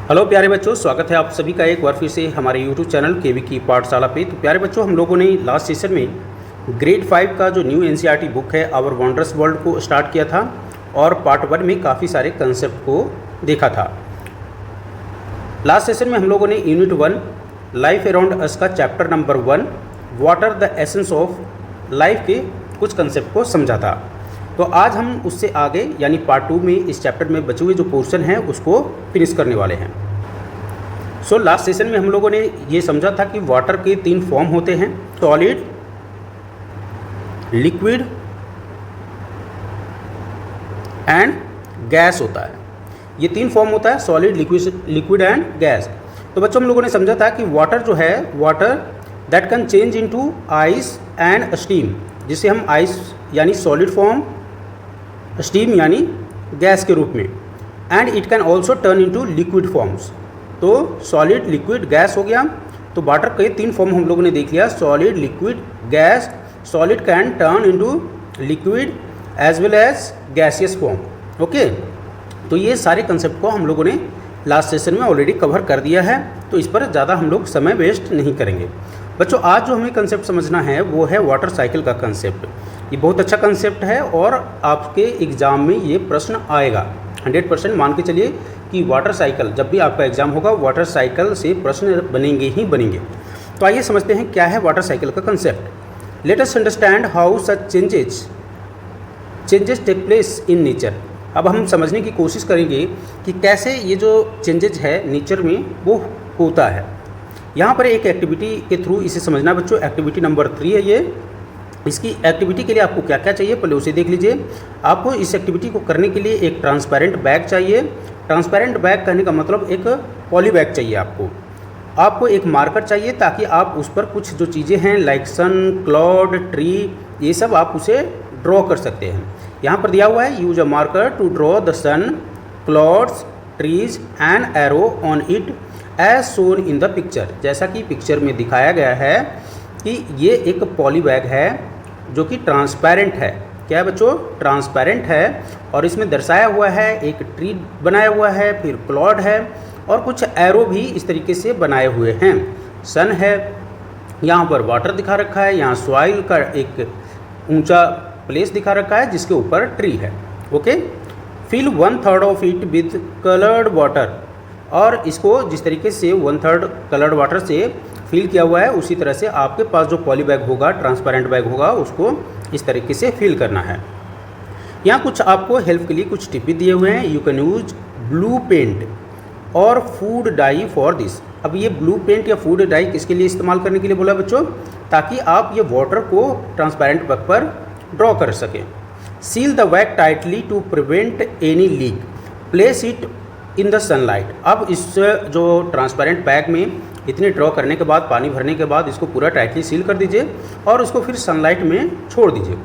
Hello प्यारे बच्चों, स्वागत है आप सभी का एक बार फिर से हमारे यूट्यूब चैनल केवी की पाठशाला पे। तो प्यारे बच्चों, हम लोगों ने लास्ट सेशन में ग्रेड 5 का जो न्यू एनसीईआरटी बुक है आवर वंडरस वर्ल्ड को स्टार्ट किया था और पार्ट 1 में काफ़ी सारे कंसेप्ट को देखा था। लास्ट सेशन में हम लोगों ने यूनिट 1 लाइफ अराउंड अस का chapter number 1 water the essence of life के कुछ कंसेप्ट को समझा था। तो आज हम उससे आगे यानी पार्ट 2 में इस चैप्टर में बचे हुए जो पोर्शन हैं उसको फिनिश करने वाले हैं। सो लास्ट सेशन में हम लोगों ने ये समझा था कि वाटर के 3 फॉर्म होते हैं, सॉलिड, लिक्विड एंड गैस होता है। ये 3 फॉर्म होता है, सॉलिड, लिक्विड एंड गैस। तो बच्चों, हम लोगों ने समझा था कि वाटर जो है, water that can change into ice and steam, जिसे हम आइस यानी सॉलिड फॉर्म, स्टीम यानी गैस के रूप में, and it can also turn into liquid forms. तो सॉलिड, लिक्विड, गैस हो गया। तो वाटर के 3 फॉर्म हम लोगों ने देख लिया, solid, liquid, gas. Solid can turn into liquid as well as gaseous form. Okay, तो ये सारे कंसेप्ट को हम लोगों ने लास्ट सेशन में ऑलरेडी कवर कर दिया है, तो इस पर ज़्यादा हम लोग समय वेस्ट नहीं करेंगे। बच्चों, आज जो हमें कंसेप्ट समझना है वो है वाटर साइकिल का कंसेप्ट। ये बहुत अच्छा कंसेप्ट है और आपके एग्ज़ाम में ये प्रश्न आएगा 100%। मान के चलिए कि वाटर साइकिल, जब भी आपका एग्ज़ाम होगा वाटर साइकिल से प्रश्न बनेंगे ही बनेंगे। तो आइए समझते हैं क्या है वाटर साइकिल का concept. Let us understand how such changes take place in nature. अब हम समझने की कोशिश करेंगे कि कैसे ये जो चेंजेज है नेचर में वो होता है। यहाँ पर एक एक्टिविटी के थ्रू इसे समझना बच्चों। एक्टिविटी नंबर 3 है ये। इसकी एक्टिविटी के लिए आपको क्या क्या चाहिए पहले उसे देख लीजिए। आपको इस एक्टिविटी को करने के लिए एक ट्रांसपेरेंट बैग चाहिए। ट्रांसपेरेंट बैग कहने का मतलब एक पॉली बैग चाहिए आपको एक मार्कर चाहिए ताकि आप उस पर कुछ जो चीज़ें हैं लाइक सन, क्लाउड, ट्री, ये सब आप उसे ड्रॉ कर सकते हैं। यहाँ पर दिया हुआ है, use a marker to draw the sun, clouds, trees and arrow on it as shown in the picture. जैसा कि पिक्चर में दिखाया गया है कि ये एक पॉली बैग है जो कि ट्रांसपेरेंट है। क्या है बच्चों? ट्रांसपेरेंट है। और इसमें दर्शाया हुआ है, एक ट्री बनाया हुआ है, फिर क्लाउड है और कुछ एरो भी इस तरीके से बनाए हुए हैं। सन है, यहाँ पर वाटर दिखा रखा है, यहाँ सॉइल का एक ऊंचा प्लेस दिखा रखा है जिसके ऊपर ट्री है। Okay, fill 1/3 of it with coloured water. और इसको जिस तरीके से 1/3 कलर्ड वाटर से फिल किया हुआ है उसी तरह से आपके पास जो पॉली बैग होगा, ट्रांसपेरेंट बैग होगा, उसको इस तरीके से फिल करना है। यहाँ कुछ आपको हेल्प के लिए कुछ टिप भी दिए हुए हैं। You can use blue paint और फूड डाई फॉर दिस। अब ये ब्लू पेंट या फूड डाई किसके लिए इस्तेमाल करने के लिए बोला बच्चों? ताकि आप ये वाटर को ट्रांसपेरेंट बैग पर ड्रॉ कर सकें। Seal the bag tightly to prevent any leak. Place it in the sunlight. अब इस जो ट्रांसपेरेंट बैग में इतने ड्रॉ करने के बाद, पानी भरने के बाद इसको पूरा टाइटली सील कर दीजिए और उसको फिर सनलाइट में छोड़ दीजिए।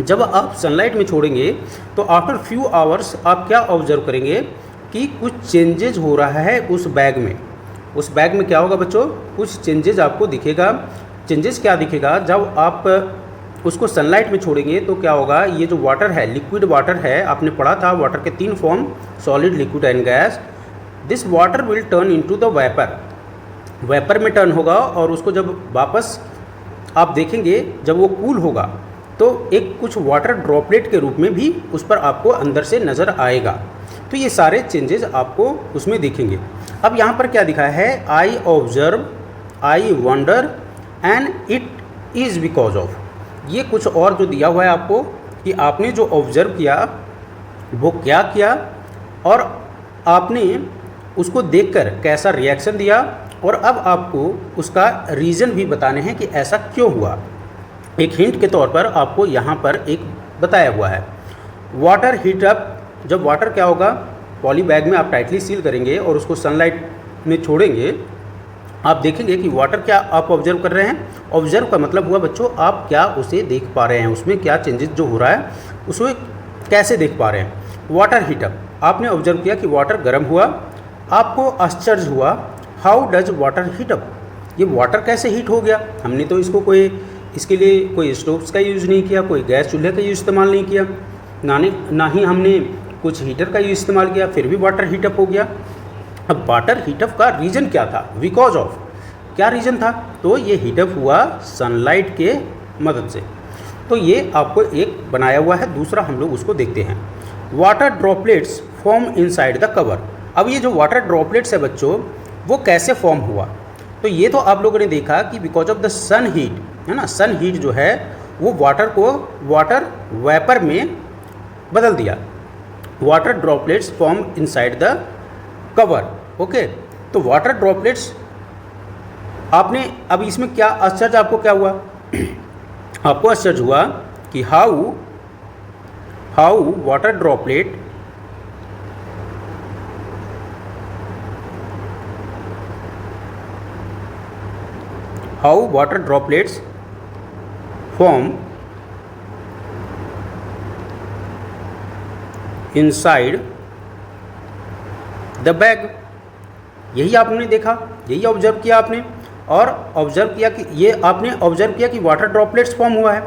जब आप सनलाइट में छोड़ेंगे तो आफ्टर फ्यू आवर्स आप क्या ऑब्जर्व करेंगे कि कुछ चेंजेज हो रहा है उस बैग में। उस बैग में क्या होगा बच्चों? कुछ चेंजेज आपको दिखेगा। चेंजेस क्या दिखेगा? जब आप उसको सनलाइट में छोड़ेंगे तो क्या होगा, ये जो वाटर है, लिक्विड वाटर है, आपने पढ़ा था वाटर के 3 form, solid, liquid and gas. This water will turn into the vapour. Vapour में टर्न होगा और उसको जब वापस आप देखेंगे, जब वो कूल होगा तो एक कुछ वाटर ड्रॉपलेट के रूप में भी उस पर आपको अंदर से नज़र आएगा। तो ये सारे चेंजेस आपको उसमें दिखेंगे। अब यहाँ पर क्या दिखा है? I observe, I wonder and it is because of. ये कुछ और जो दिया हुआ है आपको कि आपने जो ऑब्जर्व किया वो क्या किया और आपने उसको देखकर कैसा रिएक्शन दिया, और अब आपको उसका रीज़न भी बताने हैं कि ऐसा क्यों हुआ। एक हिंट के तौर पर आपको यहाँ पर एक बताया हुआ है, वाटर हीट अप। जब वाटर क्या होगा, पॉली बैग में आप टाइटली सील करेंगे और उसको सनलाइट में छोड़ेंगे, आप देखेंगे कि वाटर क्या आप ऑब्जर्व कर रहे हैं। ऑब्जर्व का मतलब हुआ बच्चों आप क्या उसे देख पा रहे हैं, उसमें क्या चेंजेस जो हो रहा है उसको कैसे देख पा रहे हैं। वाटर हीट अप, आपने ऑब्जर्व किया कि वाटर गर्म हुआ, आपको आश्चर्य हुआ, how does water heat up, ये वाटर कैसे हीट हो गया। हमने तो इसके लिए कोई स्टोव्स का यूज़ नहीं किया, कोई गैस चूल्हे का यूज़ इस्तेमाल नहीं किया, ना ही हमने कुछ हीटर का यूज़ इस्तेमाल किया, फिर भी वाटर हीटअप हो गया। अब वाटर हीटअप का रीज़न क्या था, बिकॉज ऑफ क्या रीज़न था, तो ये हीटअप हुआ सनलाइट के मदद से। तो ये आपको एक बनाया हुआ है, दूसरा हम लोग उसको देखते हैं। Water droplets form inside the cover. अब ये जो वाटर ड्रॉपलेट्स है बच्चों, वो कैसे फॉर्म हुआ, तो ये तो आप लोगों ने देखा कि because of the sun heat, है ना, सन हीट जो है वो वाटर को वाटर वेपर में बदल दिया। Water droplets form inside the cover. Okay, तो वाटर ड्रॉपलेट्स आपने, अब इसमें क्या आश्चर्य आपको क्या हुआ आपको आश्चर्य हुआ कि how water droplet form inside the bag. यही आपने देखा, यही ऑब्जर्व किया आपने, और ऑब्जर्व किया कि ये आपने ऑब्जर्व किया कि वाटर ड्रॉपलेट्स फॉर्म हुआ है।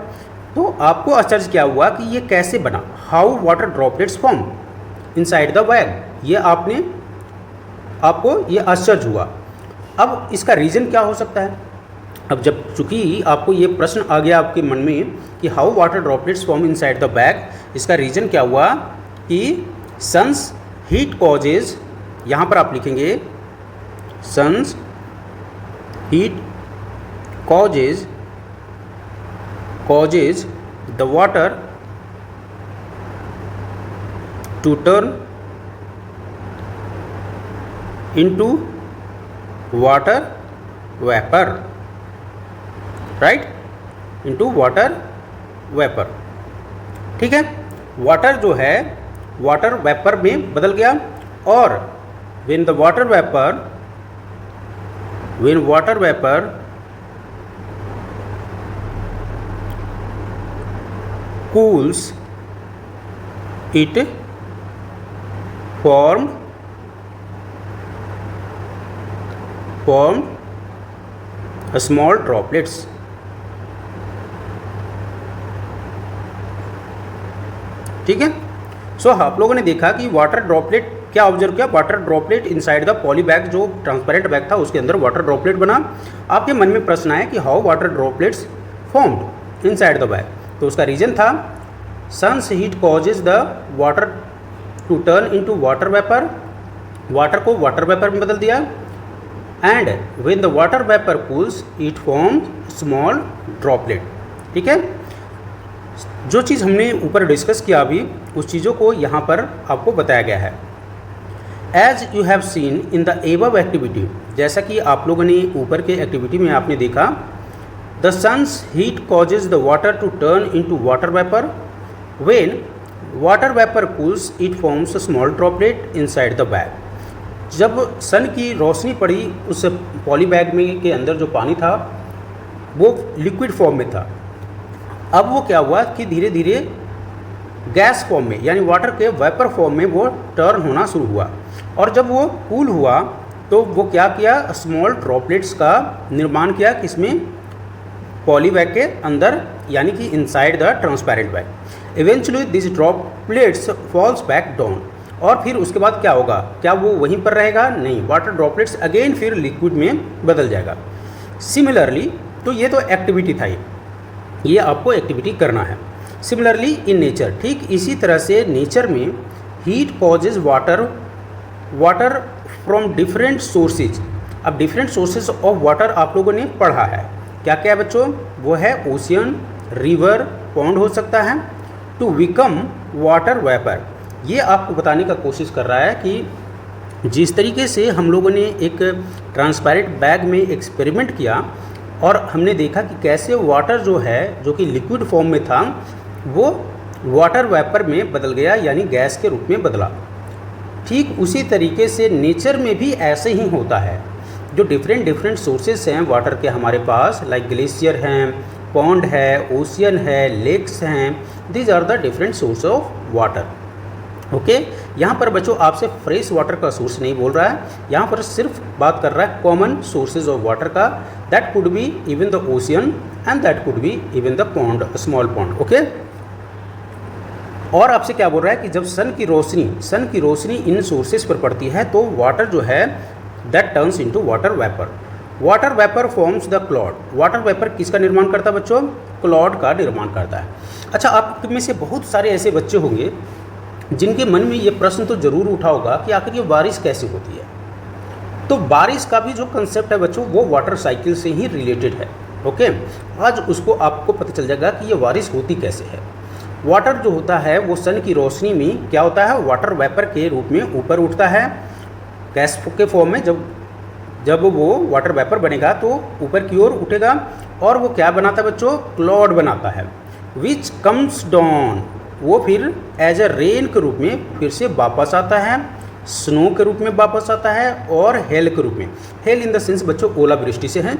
तो आपको आश्चर्य क्या हुआ कि ये कैसे बना, how water droplets form inside the bag, ये आपको ये आश्चर्य हुआ। अब इसका रीज़न क्या हो सकता है। अब जब चूँकि आपको ये प्रश्न आ गया आपके मन में कि how water droplets form inside the bag, इसका रीज़न क्या हुआ कि सन्स हीट कॉजेज, यहाँ पर आप लिखेंगे sun's heat causes the water to turn into water vapor, right, into water vapor। ठीक है, वाटर जो है वाटर वेपर में बदल गया, और when water vapor cools, it formed small droplets। ठीक है, सो आप लोगों ने देखा कि वाटर ड्रॉपलेट क्या ऑब्जर्व किया, water droplet inside the poly bag, जो ट्रांसपेरेंट बैग था उसके अंदर वाटर ड्रॉपलेट बना। आपके मन में प्रश्न आया कि how water droplets formed inside the bag, तो उसका रीजन था sun's heat causes the water to turn into water vapour, water को वाटर वेपर में बदल दिया, and when the water vapour cools it form small droplet. ठीक है, जो चीज़ हमने ऊपर डिस्कस किया अभी, उस चीज़ों को यहाँ पर आपको बताया गया है। As you have seen in the above activity, जैसा कि आप लोगों ने ऊपर के एक्टिविटी में आपने देखा, the sun's heat causes the water to turn into water vapour, when water vapour cools it forms a small droplet inside the bag. जब सन की रोशनी पड़ी उस पॉली बैग में के अंदर जो पानी था वो लिक्विड फॉर्म में था, अब वो क्या हुआ कि धीरे धीरे गैस फॉर्म में यानी वाटर के वेपर फॉर्म में वो टर्न होना शुरू हुआ, और जब वो कूल हुआ तो वो क्या किया, स्मॉल ड्रॉपलेट्स का निर्माण किया, किसमें, पॉली बैग के अंदर, यानी कि inside the transparent bag. Eventually this droplets falls back down, और फिर उसके बाद क्या होगा, क्या वो वहीं पर रहेगा, नहीं, वाटर ड्रॉपलेट्स अगेन फिर लिक्विड में बदल जाएगा। सिमिलरली, तो ये तो एक्टिविटी था, ये आपको एक्टिविटी करना है। सिमिलरली इन नेचर, ठीक इसी तरह से नेचर में heat causes water from different sources. अब डिफरेंट सोर्सेज ऑफ वाटर आप लोगों ने पढ़ा है, क्या क्या है बच्चों, वो है ओशियन, रिवर, पॉन्ड हो सकता है, टू बिकम वाटर वेपर। ये आपको बताने का कोशिश कर रहा है कि जिस तरीके से हम लोगों ने एक ट्रांसपेरेंट बैग में एक्सपेरिमेंट किया और हमने देखा कि कैसे वाटर जो है, जो कि लिक्विड फॉर्म में था, वो वाटर वेपर में बदल गया, यानी गैस के रूप में बदला। ठीक उसी तरीके से नेचर में भी ऐसे ही होता है। जो डिफरेंट सोर्सेस हैं वाटर के हमारे पास, लाइक ग्लेशियर हैं, पॉन्ड है, ओशियन है, लेक्स हैं, these are the different source of water. Okay, यहाँ पर बच्चों आपसे फ्रेश वाटर का सोर्स नहीं बोल रहा है, यहाँ पर सिर्फ बात कर रहा है कॉमन सोर्सेज ऑफ वाटर का। That could be even the ocean and that could be even the pond, small pond. Okay, और आपसे क्या बोल रहा है कि जब सन की रोशनी इन सोर्सेज पर पड़ती है तो वाटर जो है that turns into water vapour. Water vapour forms the cloud. Water vapour किसका निर्माण करता है बच्चों? क्लाउड का निर्माण करता है। अच्छा, आप में से बहुत सारे ऐसे बच्चे होंगे जिनके मन में ये प्रश्न तो जरूर उठा होगा कि आखिर ये बारिश कैसे होती है। तो बारिश का भी जो कंसेप्ट है बच्चों वो वाटर साइकिल से ही रिलेटेड है। ओके, आज उसको आपको पता चल जाएगा कि ये बारिश होती कैसे है। वाटर जो होता है वो सन की रोशनी में क्या होता है, वाटर वेपर के रूप में ऊपर उठता है गैस के फॉर्म में। जब वो वाटर वेपर बनेगा तो ऊपर की ओर उठेगा और वो क्या बनाता है बच्चों? क्लाउड बनाता है। विच कम्स डाउन, वो फिर एज ए रेन के रूप में फिर से वापस आता है, स्नो के रूप में वापस आता है और हेल के रूप में। हेल इन द सेंस बच्चों ओलावृष्टि से है,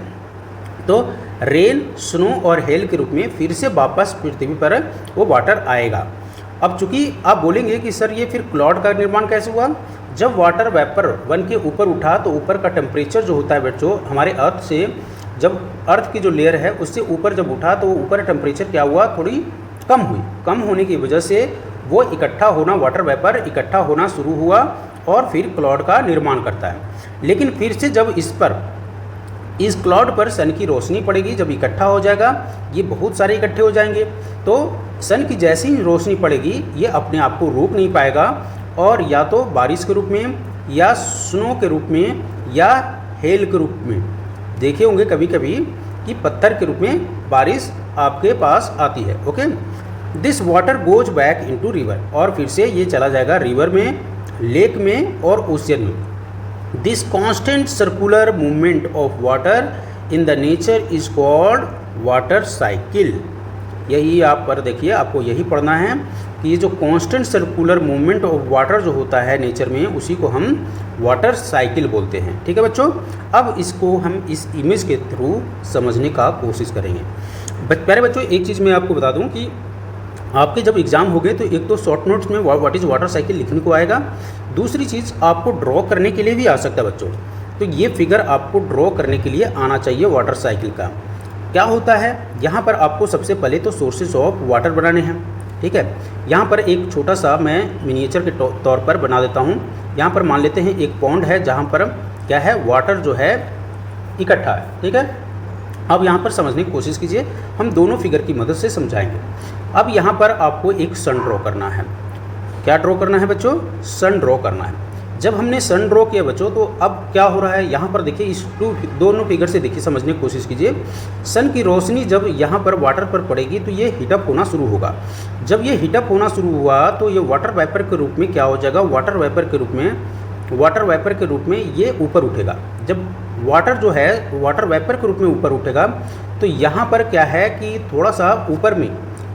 तो रेन, स्नो और हेल के रूप में फिर से वापस पृथ्वी पर वो वाटर आएगा। अब चूंकि आप बोलेंगे कि सर ये फिर क्लाउड का निर्माण कैसे हुआ? जब वाटर वेपर बन के ऊपर उठा तो ऊपर का टेम्परेचर जो होता है बच्चों हमारे अर्थ से, जब अर्थ की जो लेयर है उससे ऊपर जब उठा तो ऊपर टेम्परेचर क्या हुआ, थोड़ी कम हुई। कम होने की वजह से वो इकट्ठा होना, वाटर वेपर इकट्ठा होना शुरू हुआ और फिर क्लाउड का निर्माण करता है। लेकिन फिर से जब इस क्लाउड पर सन की रोशनी पड़ेगी, जब इकट्ठा हो जाएगा, ये बहुत सारे इकट्ठे हो जाएंगे, तो सन की जैसी ही रोशनी पड़ेगी ये अपने आप को रोक नहीं पाएगा और या तो बारिश के रूप में या स्नो के रूप में या हेल के रूप में। देखे होंगे कभी कभी कि पत्थर के रूप में बारिश आपके पास आती है। Okay, this water goes back into river, और फिर से ये चला जाएगा रिवर में, लेक में और ओशियन में। This constant circular movement of water in the nature is called water cycle. यही आप पर देखिए, आपको यही पढ़ना है कि ये जो constant circular movement of water जो होता है नेचर में, उसी को हम वाटर साइकिल बोलते हैं। ठीक है बच्चों, अब इसको हम इस इमेज के थ्रू समझने का कोशिश करेंगे। प्यारे बच्चों, एक चीज़ मैं आपको बता दूं कि आपके जब एग्ज़ाम हो गए तो एक तो शॉर्ट नोट्स में व्हाट इज़ वाटर साइकिल लिखने को आएगा, दूसरी चीज़ आपको ड्रॉ करने के लिए भी आ सकता है बच्चों। तो ये फिगर आपको ड्रॉ करने के लिए आना चाहिए वाटर साइकिल का। क्या होता है, यहाँ पर आपको सबसे पहले तो सोर्सेज ऑफ वाटर बनाने हैं। ठीक है, यहाँ पर एक छोटा सा मैं मिनिएचर के तौर पर बना देता हूँ। यहाँ पर मान लेते हैं एक पॉन्ड है जहाँ पर क्या है, वाटर जो है इकट्ठा है। ठीक है, अब यहाँ पर समझने की कोशिश कीजिए, हम दोनों फिगर की मदद से समझाएंगे। अब यहाँ पर आपको एक सन ड्रॉ करना है। क्या ड्रॉ करना है बच्चों? सन ड्रॉ करना है। जब हमने सन ड्रॉ किया बच्चों तो अब क्या हो रहा है, यहाँ पर देखिए, इस दोनों फिगर से देखिए, समझने की कोशिश कीजिए। सन की रोशनी जब यहाँ पर वाटर पर पड़ेगी तो ये हीटअप होना शुरू होगा। जब ये हीटअप होना शुरू हुआ तो ये वाटर वेपर के रूप में क्या हो जाएगा, वाटर वेपर के रूप में ये ऊपर उठेगा। जब वाटर जो है वाटर वेपर के रूप में ऊपर उठेगा तो यहाँ पर क्या है कि थोड़ा सा ऊपर में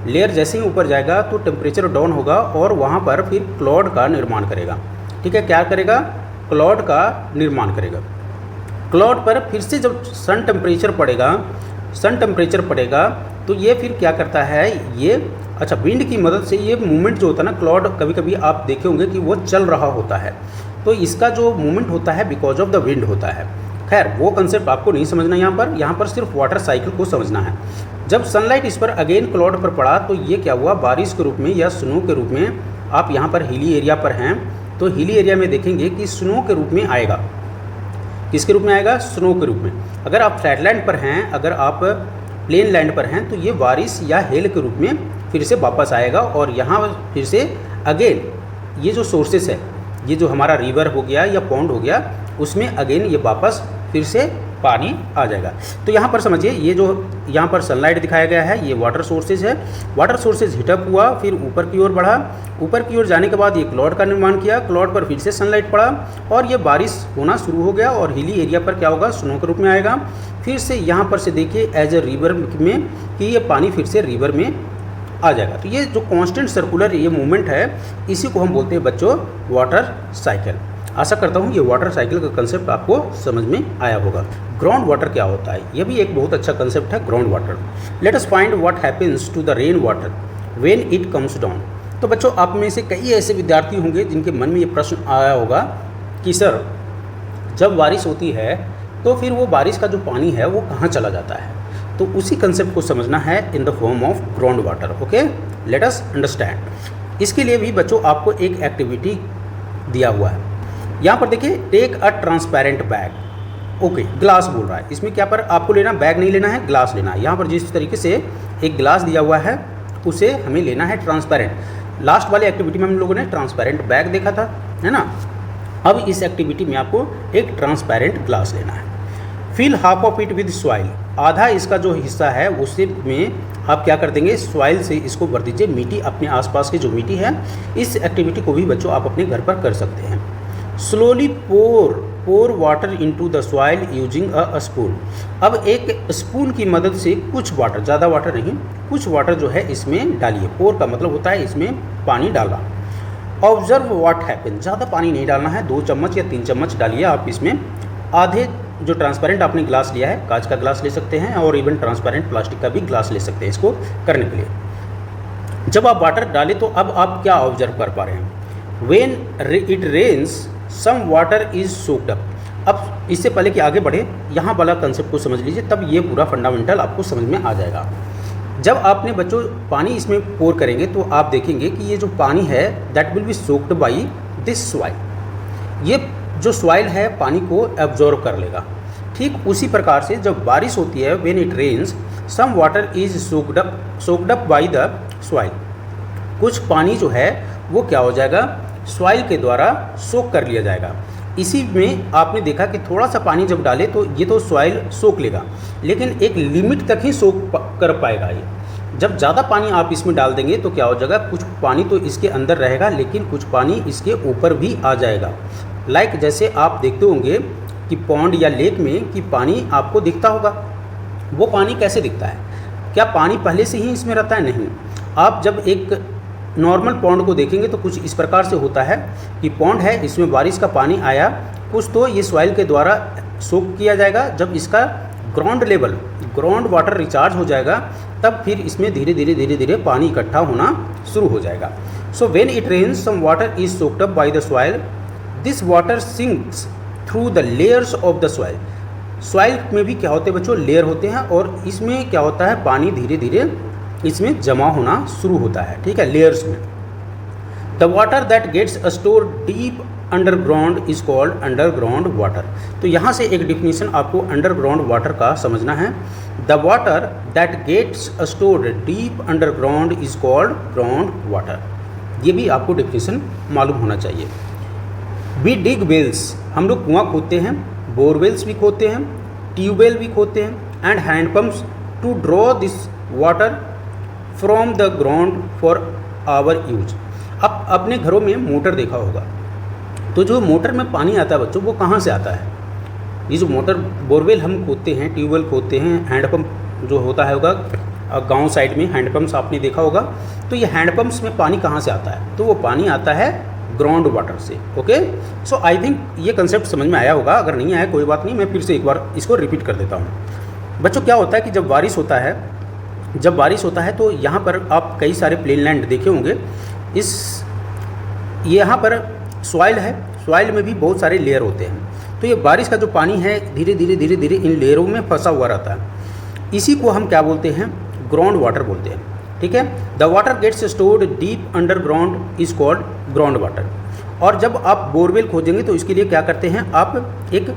लेयर जैसे ही ऊपर जाएगा तो टेम्परेचर डाउन होगा और वहाँ पर फिर क्लाउड का निर्माण करेगा। ठीक है, क्या करेगा, क्लाउड का निर्माण करेगा। क्लाउड पर फिर से जब सन टेम्परेचर पड़ेगा तो ये फिर क्या करता है, ये अच्छा विंड की मदद से ये मूवमेंट जो होता है ना, क्लाउड कभी कभी आप देखे होंगे कि वो चल रहा होता है, तो इसका जो मूवमेंट होता है बिकॉज ऑफ द विंड होता है। खैर वो कंसेप्ट आपको नहीं समझना, यहाँ पर सिर्फ वाटर साइकिल को समझना है। जब सनलाइट इस पर अगेन क्लाउड पर पड़ा तो ये क्या हुआ, बारिश के रूप में या स्नो के रूप में। आप यहाँ पर हिली एरिया पर हैं तो हिली एरिया में देखेंगे कि स्नो के रूप में आएगा। किसके रूप में आएगा, स्नो के रूप में। अगर आप फ्लैटलैंड पर हैं, अगर आप प्लेन लैंड पर हैं तो ये बारिश या हेल के रूप में फिर से वापस आएगा और यहाँ फिर से अगेन ये जो सोर्सेस है, ये जो हमारा रिवर हो गया या पॉन्ड हो गया, उसमें अगेन ये वापस फिर से पानी आ जाएगा। तो यहाँ पर समझिए, ये जो यहाँ पर सनलाइट दिखाया गया है ये वाटर सोर्सेज है। वाटर सोर्सेज हीटअप हुआ, फिर ऊपर की ओर बढ़ा, ऊपर की ओर जाने के बाद ये क्लाउड का निर्माण किया, क्लाउड पर फिर से सनलाइट पड़ा और ये बारिश होना शुरू हो गया और हिली एरिया पर क्या होगा, स्नो के रूप में आएगा। फिर से यहाँ पर से देखिए एज ए रिवर में कि ये पानी फिर से रिवर में आ जाएगा। तो ये जो कांस्टेंट सर्कुलर ये मूवमेंट है, इसी को हम बोलते हैं बच्चों वाटर साइकिल। आशा करता हूँ ये वाटर साइकिल का कंसेप्ट आपको समझ में आया होगा। ग्राउंड वाटर क्या होता है, यह भी एक बहुत अच्छा कंसेप्ट है, ground water. Let us find what happens to the rain water when it comes down. तो बच्चों आप में से कई ऐसे विद्यार्थी होंगे जिनके मन में ये प्रश्न आया होगा कि सर जब बारिश होती है तो फिर वो बारिश का जो पानी है वो कहाँ चला जाता है। तो उसी कंसेप्ट को समझना है in the form of ground water. Okay, late us understand. इसके लिए भी बच्चों आपको एक एक्टिविटी दिया हुआ है। यहाँ पर देखिए, take a transparent bag. Okay, glass बोल रहा है, इसमें क्या पर आपको लेना, बैग नहीं लेना है, ग्लास लेना है। यहाँ पर जिस तरीके से एक ग्लास दिया हुआ है उसे हमें लेना है ट्रांसपेरेंट। लास्ट वाले एक्टिविटी में हम लोगों ने ट्रांसपेरेंट बैग देखा था, है ना। अब इस एक्टिविटी में आपको एक ट्रांसपेरेंट ग्लास लेना है। Fill half of it with soil, आधा इसका जो हिस्सा है उसे में आप क्या कर देंगे, सॉइल से इसको भर दीजिए, मिट्टी, अपने आसपास की जो मिट्टी है। इस एक्टिविटी को भी बच्चों आप अपने घर पर कर सकते हैं। Slowly pour water into the soil using a spoon. अब एक स्पून की मदद से कुछ वाटर, ज़्यादा वाटर नहीं, कुछ वाटर जो है इसमें डालिए। पोर का मतलब होता है इसमें पानी डालना। ऑब्जर्व व्हाट हैपन, ज़्यादा पानी नहीं डालना है, 2 चम्मच या 3 चम्मच डालिए आप इसमें। आधे जो ट्रांसपेरेंट आपने ग्लास लिया है, कांच का ग्लास ले सकते हैं और इवन ट्रांसपेरेंट प्लास्टिक का भी ग्लास ले सकते हैं इसको करने के लिए। जब आप वाटर डालें तो अब आप क्या ऑब्जर्व कर पा रहे हैं, when it rains some water is soaked up. अब इससे पहले कि आगे बढ़े, यहाँ वाला कंसेप्ट को समझ लीजिए, तब ये पूरा फंडामेंटल आपको समझ में आ जाएगा। जब आपने बच्चों पानी इसमें पोर करेंगे तो आप देखेंगे कि ये जो पानी है that will be soaked by this soil. ये जो सॉइल है पानी को एब्जॉर्ब कर लेगा। ठीक उसी प्रकार से जब बारिश होती है, when it rains some water is soaked up by the soil, कुछ पानी जो है वो क्या हो जाएगा, सॉइल के द्वारा सोक कर लिया जाएगा। इसी में आपने देखा कि थोड़ा सा पानी जब डाले तो ये तो सॉइल सोख लेगा, लेकिन एक लिमिट तक ही सोख कर पाएगा ये। जब ज़्यादा पानी आप इसमें डाल देंगे तो क्या हो जाएगा, कुछ पानी तो इसके अंदर रहेगा लेकिन कुछ पानी इसके ऊपर भी आ जाएगा। लाइक जैसे आप देखते होंगे कि पॉन्ड या लेक में कि पानी आपको दिखता होगा। वो पानी कैसे दिखता है, क्या पानी पहले से ही इसमें रहता है? नहीं। आप जब एक नॉर्मल पॉन्ड को देखेंगे तो कुछ इस प्रकार से होता है कि पॉन्ड है, इसमें बारिश का पानी आया, कुछ तो ये सॉइल के द्वारा सोक किया जाएगा। जब इसका ग्राउंड वाटर रिचार्ज हो जाएगा तब फिर इसमें धीरे धीरे पानी इकट्ठा होना शुरू हो जाएगा। So when it rains some water is soaked up by the soil, this water sinks through the layers of the soil. Soil में भी क्या होते हैं बच्चों, लेयर होते हैं, और इसमें क्या होता है, पानी धीरे धीरे इसमें जमा होना शुरू होता है, ठीक है, लेयर्स में। The water that gets store deep underground is called underground water. तो यहाँ से एक डिफिनीशन आपको अंडरग्राउंड वाटर का समझना है। The water that gets stored deep underground is called ground water. ये भी आपको डिफिनीशन मालूम होना चाहिए। वी डिग वेल्स, हम लोग कुआं खोदते हैं, बोरवेल्स भी खोदते हैं, ट्यूबवेल भी खोदते हैं, and handpumps to draw this water from the ground for our use. अब अपने घरों में मोटर देखा होगा, तो जो मोटर में पानी आता है बच्चों वो कहाँ से आता है? ये जो मोटर बोरवेल हम खोदते हैं, ट्यूबवेल खोदते हैं, हैंडपम्प जो होता है होगा गांव साइड में हैंडपम्प्स आपने देखा होगा, तो ये हैंडपम्प्स में पानी कहाँ से आता है? तो वो पानी आता है ग्राउंड वाटर से। ओके, सो आई थिंक ये कंसेप्ट समझ में आया होगा। अगर नहीं आया कोई बात नहीं, मैं फिर से एक बार इसको रिपीट कर देता हूँ। बच्चों क्या होता है कि जब बारिश होता है तो यहाँ पर आप कई सारे प्लेन लैंड देखे होंगे। यहाँ पर सॉइल है, सॉइल में भी बहुत सारे लेयर होते हैं। तो ये बारिश का जो पानी है धीरे धीरे इन लेयरों में फंसा हुआ रहता है। इसी को हम क्या बोलते हैं, ग्राउंड वाटर बोलते हैं, ठीक है। The water gets stored deep underground is called ground water. और जब आप बोरवेल खोजेंगे तो इसके लिए क्या करते हैं, आप एक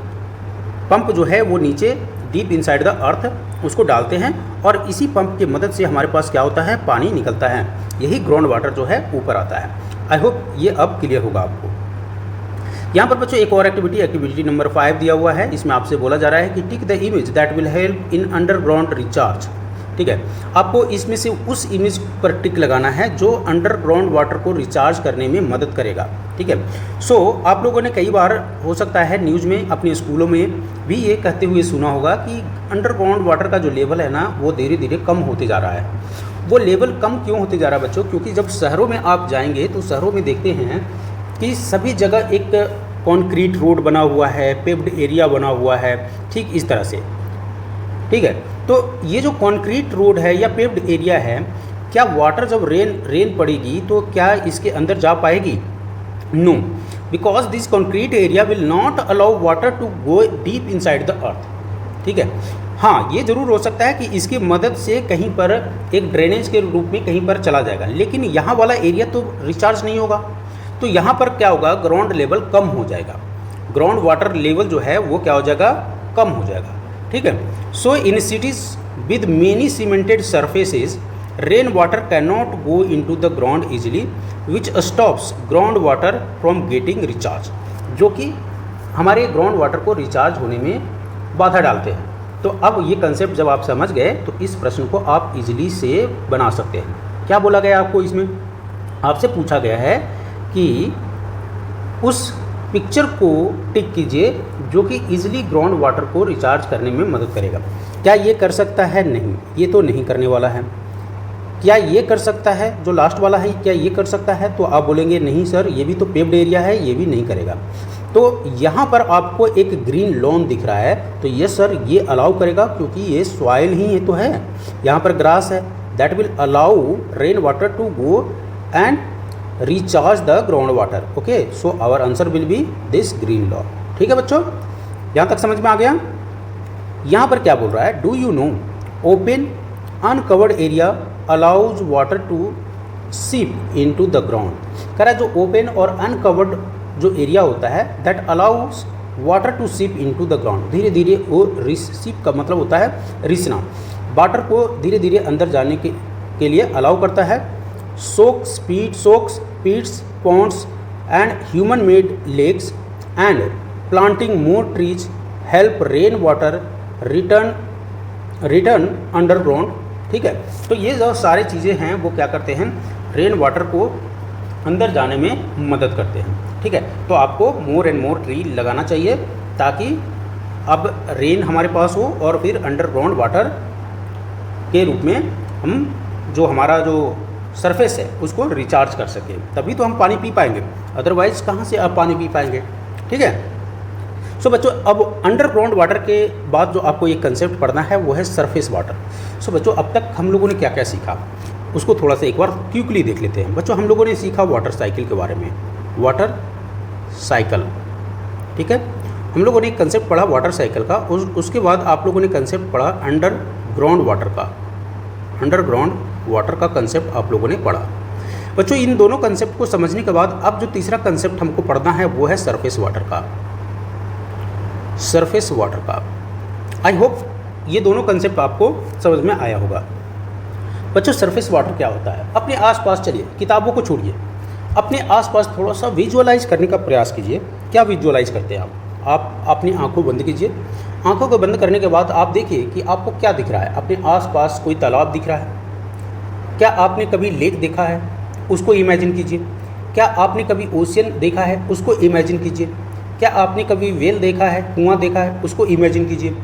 पंप जो है वो नीचे डीप इनसाइड द अर्थ उसको डालते हैं, और इसी पंप की मदद से हमारे पास क्या होता है, पानी निकलता है। यही ग्राउंड वाटर जो है ऊपर आता है। आई होप ये अब क्लियर होगा आपको। यहाँ पर बच्चों एक और एक्टिविटी नंबर 5 दिया हुआ है। इसमें आपसे बोला जा रहा है कि tick the image that will help in underground recharge. ठीक है, आपको इसमें से उस इमेज पर टिक लगाना है जो अंडरग्राउंड वाटर को रिचार्ज करने में मदद करेगा। ठीक है, सो आप लोगों ने कई बार हो सकता है न्यूज़ में, अपने स्कूलों में भी ये कहते हुए सुना होगा कि अंडरग्राउंड वाटर का जो लेवल है ना वो धीरे धीरे कम होते जा रहा है। वो लेवल कम क्यों होते जा रहा है बच्चों? क्योंकि जब शहरों में आप जाएंगे तो शहरों में देखते हैं कि सभी जगह एक कॉन्क्रीट रोड बना हुआ है, पेव्ड एरिया बना हुआ है, ठीक इस तरह से। ठीक है, तो ये जो कॉन्क्रीट रोड है या पेव्ड एरिया है, क्या वाटर जब रेन पड़ेगी तो क्या इसके अंदर जा पाएगी? No, because this concrete area will not allow water to go deep inside the earth. ठीक है, हाँ, ये ज़रूर हो सकता है कि इसकी मदद से कहीं पर एक ड्रेनेज के रूप में कहीं पर चला जाएगा, लेकिन यहाँ वाला एरिया तो रिचार्ज नहीं होगा। तो यहाँ पर क्या होगा, ग्राउंड लेवल कम हो जाएगा, ग्राउंड वाटर लेवल जो है वो क्या हो जाएगा, कम हो जाएगा। ठीक है। So in cities with many cemented surfaces rain water can not go into the ground easily which stops ground water from getting recharge, जो कि हमारे ग्राउंड वाटर को रिचार्ज होने में बाधा डालते हैं। तो अब ये कंसेप्ट जब आप समझ गए तो इस प्रश्न को आप इजीली से बना सकते हैं। क्या बोला गया आपको, इसमें आपसे पूछा गया है कि उस पिक्चर को टिक कीजिए जो कि इजीली ग्राउंड वाटर को रिचार्ज करने में मदद करेगा। क्या ये कर सकता है? नहीं, ये तो नहीं करने वाला है। क्या ये कर सकता है, जो लास्ट वाला है, क्या ये कर सकता है? तो आप बोलेंगे नहीं सर, ये भी तो पेव्ड एरिया है, ये भी नहीं करेगा। तो यहाँ पर आपको एक ग्रीन लॉन दिख रहा है, तो ये सर ये अलाउ करेगा क्योंकि ये सॉइल ही तो है, यहाँ पर ग्रास है, that will allow rain water to go and recharge the ground water. Okay, so our answer will be this green lawn. ठीक है बच्चों, यहाँ तक समझ में आ गया। यहाँ पर क्या बोल रहा है, do you know open uncovered area allows water to seep into the ground. कह रहा है जो ओपन और अनकवर्ड जो एरिया होता है that allows water to seep into the ground, धीरे धीरे वो सीप का मतलब होता है रिसना, वाटर को धीरे धीरे अंदर जाने के लिए अलाउ करता है। Soaks pits ponds and human made lakes and planting more trees help rain water return underground. ठीक है, तो ये जो सारी चीज़ें हैं वो क्या करते हैं, रेन वाटर को अंदर जाने में मदद करते हैं। ठीक है, तो आपको मोर एंड मोर ट्री लगाना चाहिए ताकि अब रेन हमारे पास हो और फिर अंडरग्राउंड वाटर के रूप में हम जो हमारा जो सरफेस है उसको रिचार्ज कर सकें, तभी तो हम पानी पी पाएंगे, अदरवाइज़ कहाँ से आप पानी पी पाएंगे। ठीक है। सो बच्चों, अब अंडरग्राउंड वाटर के बाद जो आपको एक कंसेप्ट पढ़ना है वो है सरफेस वाटर। सो बच्चों, अब तक हम लोगों ने क्या क्या सीखा उसको थोड़ा सा एक बार क्विकली देख लेते हैं। बच्चों, हम लोगों ने सीखा वाटर साइकिल के बारे में, वाटर साइकिल। ठीक है, हम लोगों ने एक कंसेप्ट पढ़ा वाटर साइकिल का, उसके बाद आप लोगों ने कंसेप्ट पढ़ा अंडरग्राउंड वाटर का, अंडरग्राउंड वाटर का कंसेप्ट आप लोगों ने पढ़ा। बच्चों, इन दोनों कंसेप्ट को समझने के बाद अब जो तीसरा कंसेप्ट हमको पढ़ना है वो है सरफेस वाटर का, सरफेस वाटर का। आई होप ये दोनों कंसेप्ट आपको समझ में आया होगा। बच्चों, सरफेस वाटर क्या होता है, अपने आसपास चलिए, किताबों को छोड़िए, अपने आसपास थोड़ा सा विजुअलाइज करने का प्रयास कीजिए। क्या विजुअलाइज करते हैं आप अपनी आंखों बंद कीजिए। आंखों को बंद करने के बाद आप देखिए कि आपको क्या दिख रहा है। अपने आसपास कोई तालाब दिख रहा है? क्या आपने कभी लेक देखा है? उसको इमेजिन कीजिए। क्या आपने कभी ओशियन देखा है? उसको इमेजिन कीजिए। क्या आपने कभी वेल देखा है, कुआं देखा है? उसको इमेजिन कीजिए।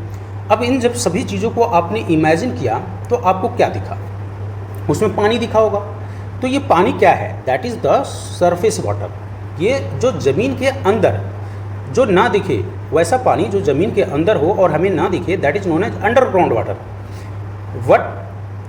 अब इन जब सभी चीज़ों को आपने इमेजिन किया तो आपको क्या दिखा? उसमें पानी दिखा होगा। तो ये पानी क्या है? That is the surface water. ये जो ज़मीन के अंदर जो ना दिखे वैसा पानी जो ज़मीन के अंदर हो और हमें ना दिखे, that is known as underground water.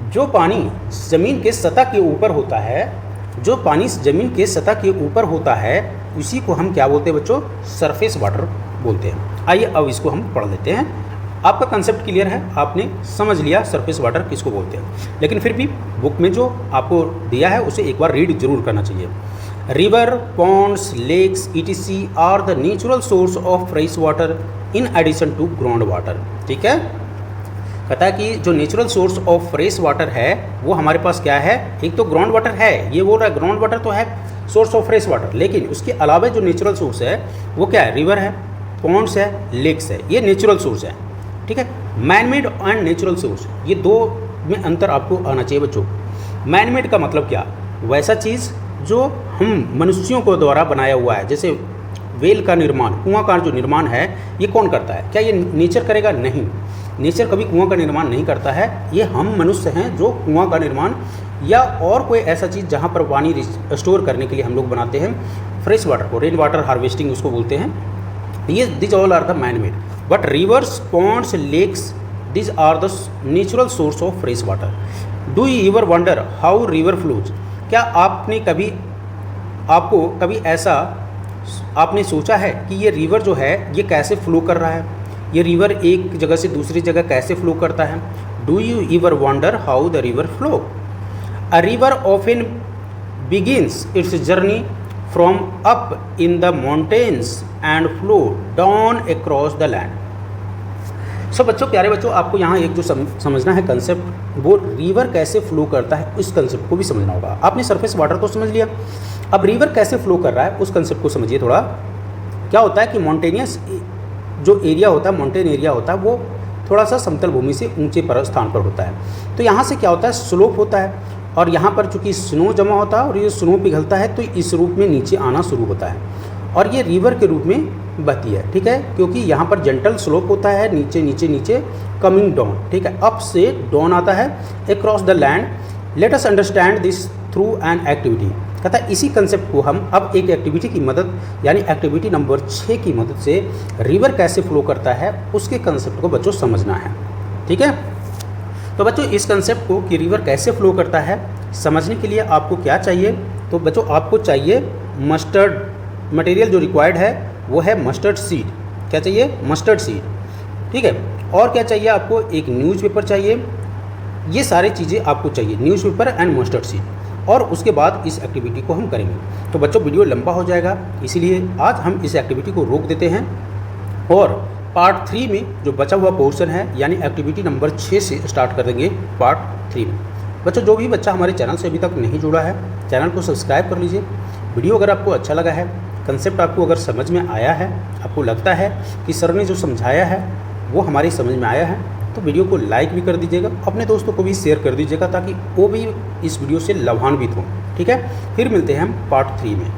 जो पानी ज़मीन के सतह के ऊपर होता है, जो पानी ज़मीन के सतह के ऊपर होता है, उसी को हम क्या बोलते हैं बच्चों? सरफेस वाटर बोलते हैं। आइए अब इसको हम पढ़ लेते हैं। आपका कंसेप्ट क्लियर है, आपने समझ लिया सरफेस वाटर किसको बोलते हैं, लेकिन फिर भी बुक में जो आपको दिया है उसे एक बार रीड जरूर करना चाहिए। River, ponds, lakes etc are the natural source of fresh water in addition to ground water. ठीक है, कहता है कि जो natural source of fresh water है वो हमारे पास क्या है? एक तो ग्राउंड वाटर है, ये बोल रहा है ग्राउंड वाटर तो है सोर्स ऑफ फ्रेश वाटर, लेकिन उसके अलावा जो नेचुरल सोर्स है वो क्या है? रिवर है, पॉन्ड्स है, लेक्स है, ये नेचुरल सोर्स है। ठीक है, मैनमेड एंड नेचुरल सोर्स, ये दो में अंतर आपको आना चाहिए बच्चों। मैनमेड का मतलब क्या? वैसा चीज़ जो हम मनुष्यों को द्वारा बनाया हुआ है, जैसे वेल का निर्माण, कुआं का जो निर्माण है ये कौन करता है? क्या ये नेचर करेगा? नहीं, नेचर कभी कुआं का निर्माण नहीं करता है। ये हम मनुष्य हैं जो कुआं का निर्माण या और कोई ऐसा चीज़ जहाँ पर पानी स्टोर करने के लिए हम लोग बनाते हैं फ्रेश वाटर को, रेन वाटर हार्वेस्टिंग उसको बोलते हैं। ये this all are the manmade, but rivers, ponds, lakes, this are the natural source of fresh water. Do you ever wonder how river flows? क्या आपको कभी ऐसा आपने सोचा है कि ये रिवर जो है ये कैसे फ्लो कर रहा है? ये रिवर एक जगह से दूसरी जगह कैसे फ्लो करता है? Do you ever wonder how the river flow? A river often begins its journey from up in the mountains and flow down across the land. So बच्चों, प्यारे बच्चों, आपको यहाँ एक जो समझना है कंसेप्ट, वो रिवर कैसे फ्लो करता है, उस कंसेप्ट को भी समझना होगा। आपने सरफेस वाटर तो समझ लिया, अब रिवर कैसे फ्लो कर रहा है उस कंसेप्ट को समझिए थोड़ा। क्या होता है कि माउंटेनियस जो एरिया होता है, माउंटेन एरिया होता है, वो थोड़ा सा समतल भूमि से ऊंचे पर स्थान पर होता है। तो यहाँ से क्या होता है, स्लोप होता है, और यहाँ पर चूँकि स्नो जमा होता है और ये स्नो पिघलता है तो इस रूप में नीचे आना शुरू होता है और ये रिवर के रूप में बहती है। ठीक है, क्योंकि यहाँ पर जेंटल स्लोप होता है, नीचे नीचे नीचे कमिंग डाउन। ठीक है, अप से डाउन आता है across the land. Late us understand this through an activity. कहता है इसी कंसेप्ट को हम अब एक एक्टिविटी की मदद, यानी एक्टिविटी नंबर 6 की मदद से रिवर कैसे फ्लो करता है उसके कंसेप्ट को बच्चों समझना है। ठीक है, तो बच्चों इस कंसेप्ट को कि रिवर कैसे फ्लो करता है समझने के लिए आपको क्या चाहिए? तो बच्चों आपको चाहिए मस्टर्ड। मटेरियल जो रिक्वायर्ड है वो है मस्टर्ड सीड। क्या चाहिए? Mustard seed. ठीक है, और क्या चाहिए आपको? एक न्यूज़पेपर चाहिए। ये सारी चीज़ें आपको चाहिए, न्यूज़पेपर एंड मस्टर्ड सीड, और उसके बाद इस एक्टिविटी को हम करेंगे। तो बच्चों वीडियो लंबा हो जाएगा, इसीलिए आज हम इस एक्टिविटी को रोक देते हैं और पार्ट 3 में जो बचा हुआ पोर्शन है, यानी एक्टिविटी नंबर 6 से स्टार्ट कर देंगे पार्ट 3 में। बच्चों जो भी बच्चा हमारे चैनल से अभी तक नहीं जुड़ा है, चैनल को सब्सक्राइब कर लीजिए। वीडियो अगर आपको अच्छा लगा है, कंसेप्ट आपको अगर समझ में आया है, आपको लगता है कि सर ने जो समझाया है वो हमारी समझ में आया है, तो वीडियो को लाइक भी कर दीजिएगा, अपने दोस्तों को भी शेयर कर दीजिएगा ताकि वो भी इस वीडियो से लाभान्वित हों। ठीक है, फिर मिलते हैं हम पार्ट 3 में।